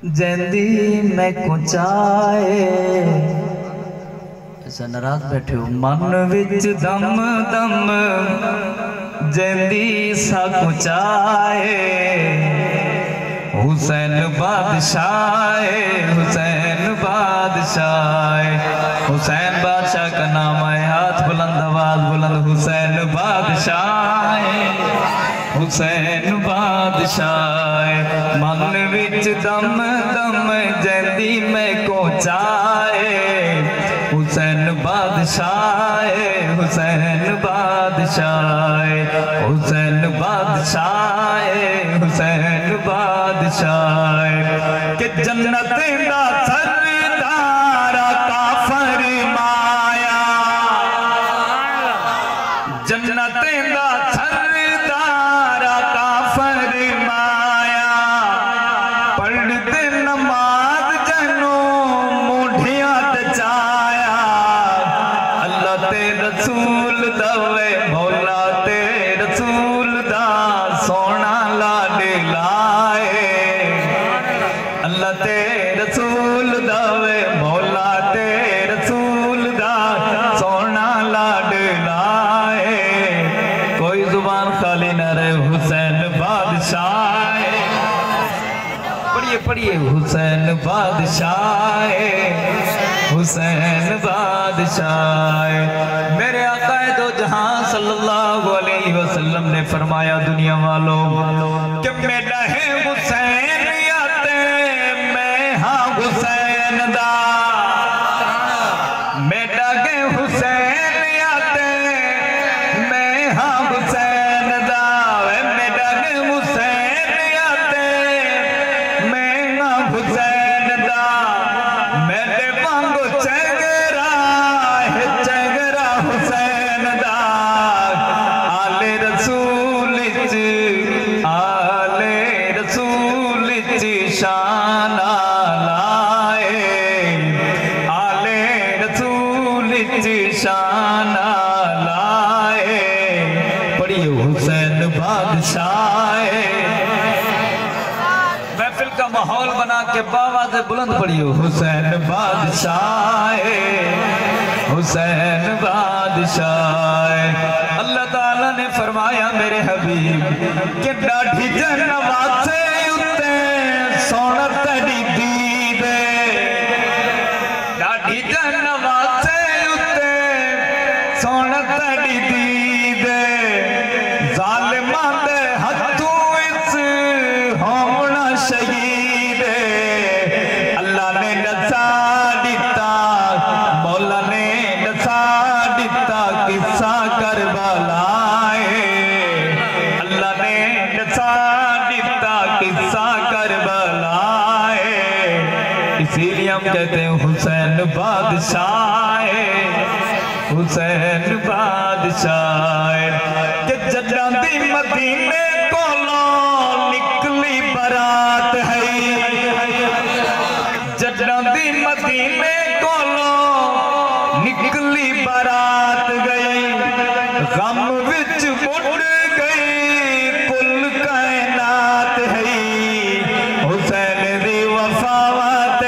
जैंदी मैं कुचाए। ऐसा नाराज बैठे हो। मन विच दम दम जैंदी सा कुचाए। हुसैन बादशाह, हुसैन बादशाह, हुसैन बादशाह का नाम है। हाथ बुलंद, आवाज बुलंद। हुसैन बादशाह, हुसैन बादशाह। मन विच दम दम जैंदी मैं कोचाए। हुसैन बादशाह, हुसैन बादशाह, हुसैन बादशाह, हुसैन बादशाह। के जन्नत दा सरदार का फरमाया, जन्नत दा सरदार का फरमाया। पढ़ते नमाज जनो मुठिया दचाया। अल्लाह ते रसूल दवे मौला ते रसूल दा सोना लाड लाए। अल्लाह ते रसूल दवे मौला ते रसूल दा सोना लाड लाए। कोई जुबान खाली न रहे। हुसैन बादशाह, पढ़िए पढ़िए। हुसैन बादशाह, हुसैन बादशाह। मेरे आका दो जहां सल्लल्लाहु अलैहि वसल्लम ने फरमाया, दुनिया वालों कि मेरा है हुसैन याते मैं हाँ हुसैन दा। मेरा है हुसैन याते मैं हाँ हुसैन दा। मेरा है हुसैन याते मैं हाँ हुसैन दा। मेरे वांगू चेहरा है चेहरा हुसैन दा। आले रसूल च, आले रसूल च शान लाए। आले रसूल च शान लाए। पढ़िए हुसैन बादशाह। महफिल का माहौल बना के बाबा से बुलंद पढ़िए। हुसैन बादशाह, हुसैन बादशाह। अल्लाह ताला ने फरमाया मेरे हबीब कि डाढ़ी जनवासे उत्ते सोना तड़ी दीद। डाढ़ी जनवासे उत्ते सोना तड़ी दीद। जालिमां दे हथों इस होना शहीद। अल्लाह ने नसा दिता, मौला ने नसा दिता किस्सा करबलाए। अल्लाह ने नसा दिता किस्सा करबलाए। इसीलिए हम कहते हैं हुसैन बादशाह, हुसैन बादशाह। कि जद्दां दी मदीने कोलों निकली बरात है। जद्दां दी मदीने कोलों निकली बरात गई। गम विच मुड़ गई कुल कायनात है। हुसैन दी वफावत,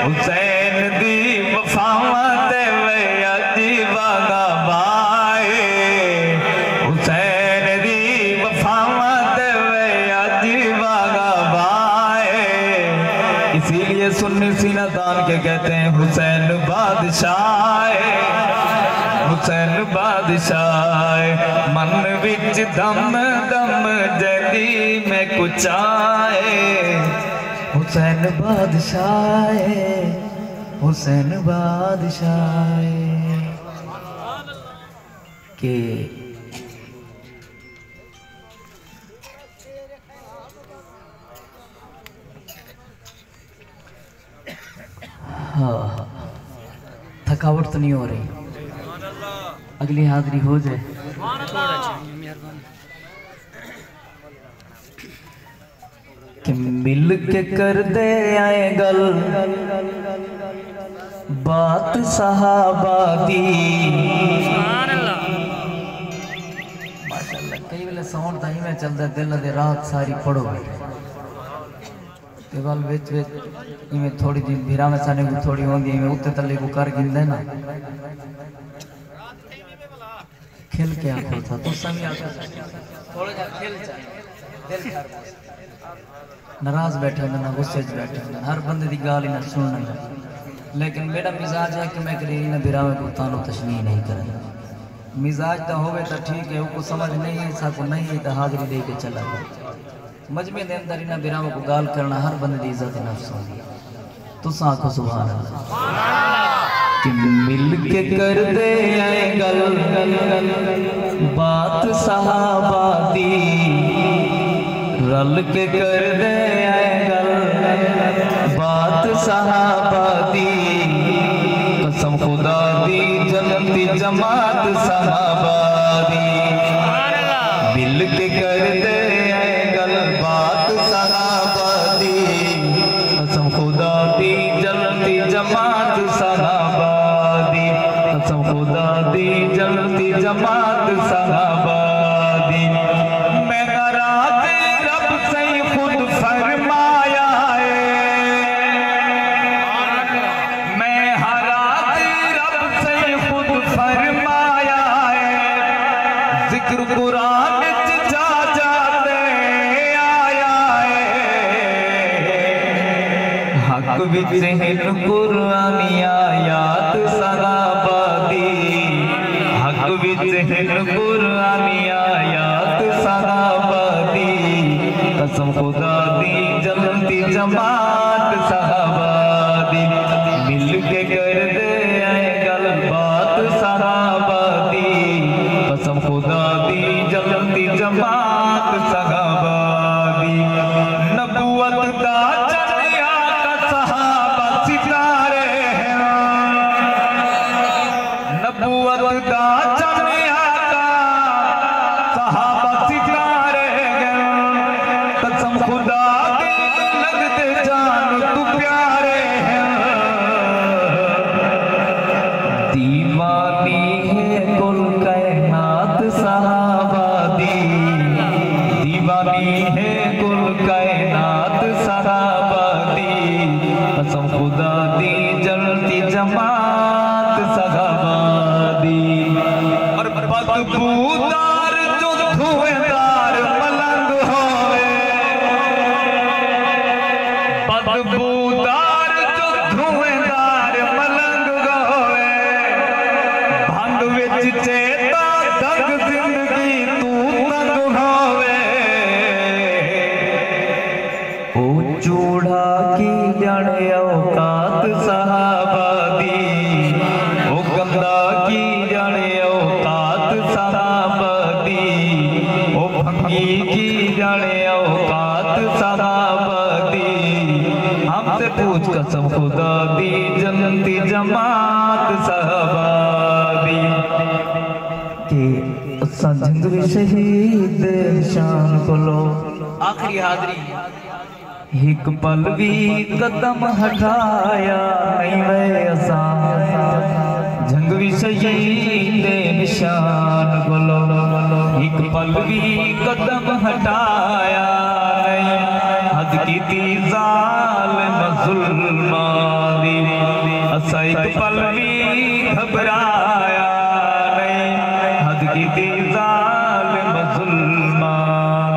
हुसैन दी वफावत वे अजीबा बाए। हुसैन दी वफावत वे अजीबा बाए। इसीलिए सुन्नी सीना तान के कहते हैं हुसैन बादशाह, हुसैन बादशाह। मन विच दम दम जैंदी मैं कुचाए। हुसैन बादशाह, हुसैन बादशाह। के हाँ, थकावट तो नहीं हो रही। अगली हाजिरी हो जाए। कि मिल के कर दे आए गल बात सहाबा दी। माशाल्लाह कई वेले साउंड ताई में चलदा दिल दे रात सारी पढ़ो। केवल विच इमें थोड़ी दिन भिरा में साने को थोड़ी होंगी इमें उत्ते तले को कर गिंदे ना खेल के आखो था तो संग आखो थोड़ा जा खेल जा दिल कर नाराज बैठे ना गुस्से च बैठे ना हर बंदे दी गाल ही ना सुनना लेकिन मेरा मिजाज है कि मैं करी ना भिरा में को तानो तशमीह नहीं करे मिजाज तो होवे तो ठीक है वो समझ नहीं है सा को नहीं है तो हाजिरी दे के चला मजमे दे अंदर इना बिराम को गाल करना हर बंदे दी इज्जत नफ्स होगी तो आखो सुभान अल्लाह कि मिल के कर दे गल बात सहाबा दी रल के कर दे गल बात सहाबा दी कसम खुदा दी जन्नती जमात सहाबा दी मिल के कर दे गल बात सहाबा दी कसम खुदा दी जन्नती जमात सहाबा दी कसम खुदा दी जन्नती जमात सहाबा दी मैं नाराज रब से खुद फरमाया कुरान जा जाते आया हक विच हिन कुरानी आयात सहाबा दी हक विच हिन कुरानी आयात सहाबा दी कसम खुदा दी जन्नती जमात सहाबा दी मिल के कर दे गल बात सहाबा दी कसम खुदा दी जन्नती जमात सहाबा दी नबुवत दा चढ़िया का सहाबा सितारे नबुवत दा चढ़िया का सहाबा सितारे कसम खुदा दी लगते जान तू प्यारे दीवानी है कुल कायनात सहाबा दी दीवानी है कुल कायनात सहाबा दी कसम खुदा दी जन्नती जमात सहाबा दी और बदबूदार जो धुएंदार मलंग होवे बदबूदार जो धुएंदार मलंग होवे भंग विच चेता दंग जिंदगी तू तंग होवे ओ चूड़ा की जाने औकात सहाबा दी ओ गंदा की जाने औकात सहाबा दी ओ भंगी की जाने औकात सहाबा दी हमसे पूछ कसम खुदा दी जन्नती जमात सहाबा दी के संजंग भी शहीद शान कोलो आखिरी हाजरी एक पल भी कदम हटाया नहीं वे असा जंग भी शहीद निशान कोलो एक पल भी कदम हटाया नहीं हद की दी जालिम जुल्मा दी असा एक पल भी घबराया की जालिम जुल्मा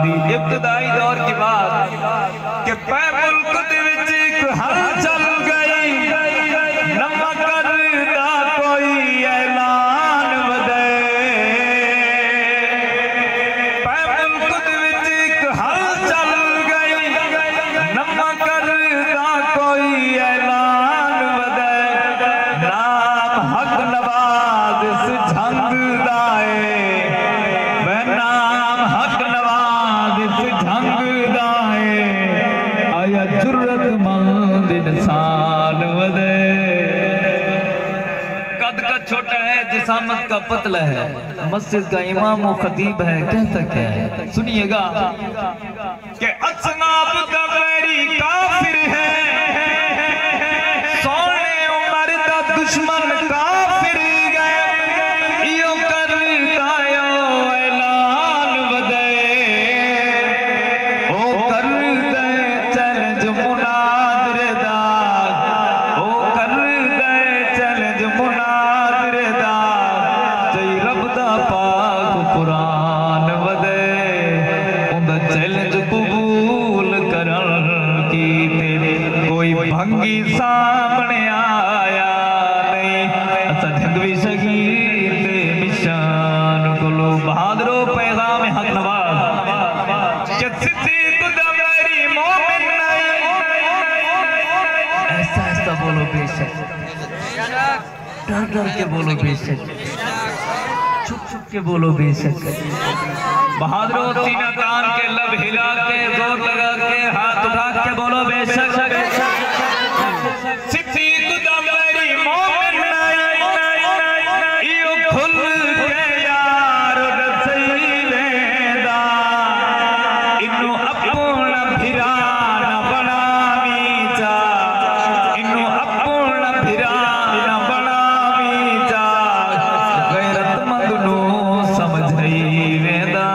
दी इब्तदाई दौर की बात कि पै मुल्क दे विच इक हलचल गई नवा करदा कोई ऐलान वदे पै मुल्क दे विच इक हलचल गई नवा करदा कोई ऐलान वदे नाम हक नवाज इस झंग दाए नाम हक नवाज इस झंग दाए आया जुर्रतमंद इंसान वदे कद का छोटा है जिसामत का पतला है मस्जिद का इमाम और खतीब है कहता क्या है सुनिएगा कि असनाब का वैरी काफिर है सोने उमर का दुश्मन काफिर गए यो करता ऐलान वदे ओ कर दे चैलेंज मुना मंगी सामने आया नहीं असा जगवी शहीद मिशान कोलो बहादरो पैगाम हक नवाज ऐसा ऐसा बोलो बेशक, डर डर के बोलो बेशक, छुप छुप के बोलो बेशक। बहादुरो सीना तान के लब हिला के जोर लगा के हाथ उठा के बोलो बेशक। सिद्दीक दा मेरी मोमिन इयो खुल के यार रसई वेंदा इन्नु अपना भिरा न बनावी जा इन्नु अपना भिरा न बनावी जा गैरतमंद नु समझई वेंदा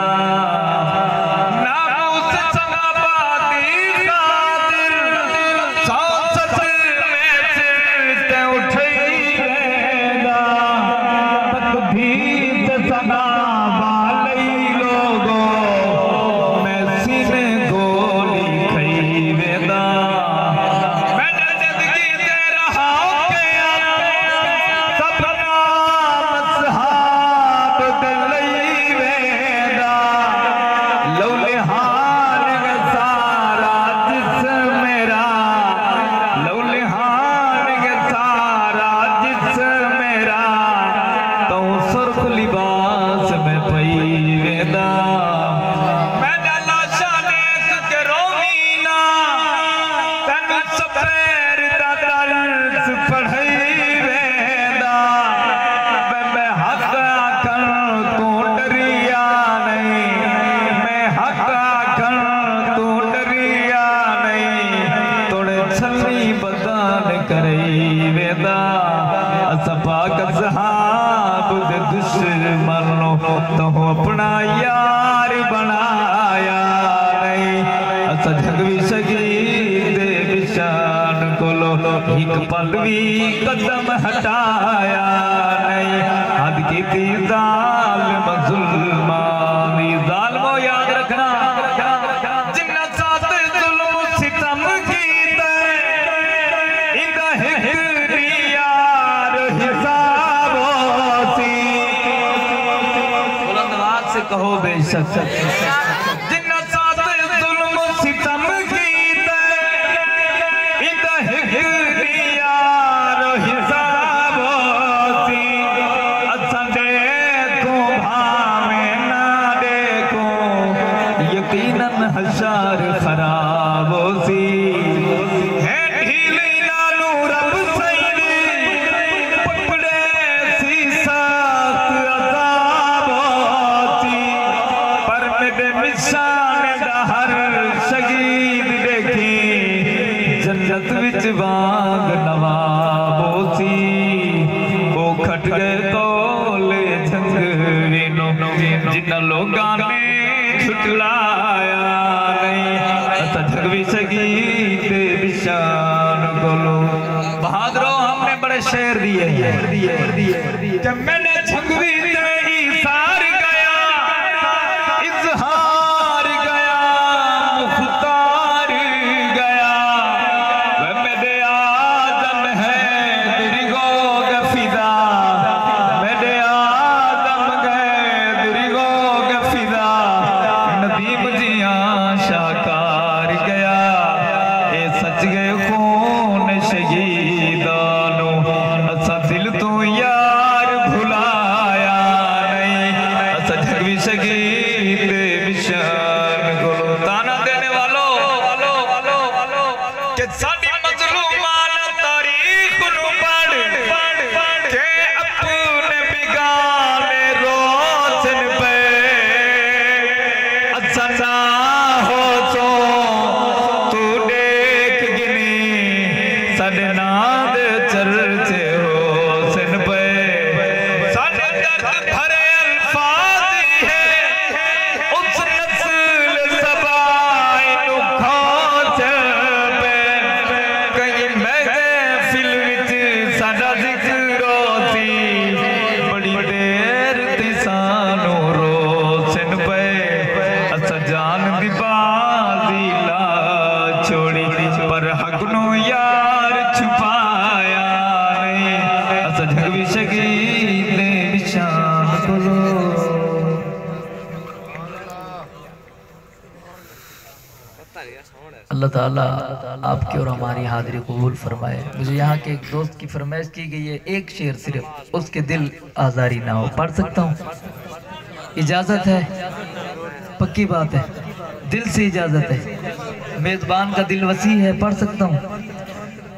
तो अपना यार बनाया नहीं असा जगवी शहीद बिशान कोलो एक पल भी कदम हटाया नहीं हद की थी जालिम जुल्मानी जालिमो याद रखना जिन्ना साथ जुल्म सितम कीते इंदा हिकरी यार हिसाबो सी कहो बेशक जिन्ना साथ जुल्म सितम कीते इंदा हिकरी यार हिसाबो सी असा देखो भावे ना देखो यकीनन हशर खराबो सी वांग नवाबोसी वो खट गए तोले झंगवीनो जिन्ना लोगां ने छुटलाया नहीं असा जगवी शहीद बिशान कोलो बहादुरो हमने बड़े शेर दिए जब मैंने झंगवी सार गया इजहार गया मुख्तार गया शहीदानो असा दिल तो यार भुला अल्लाह ताला आपकी और हमारी हाजिरी कबूल फरमाए। मुझे यहाँ के एक दोस्त की फरमाइश की गई है, एक शेर सिर्फ, उसके दिल आज़ारी ना हो। पढ़ सकता हूँ? इजाज़त है? पक्की बात है, दिल से इजाज़त है। मेज़बान का दिल वसी है, पढ़ सकता हूँ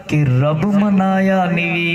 कि रब मनाया निवी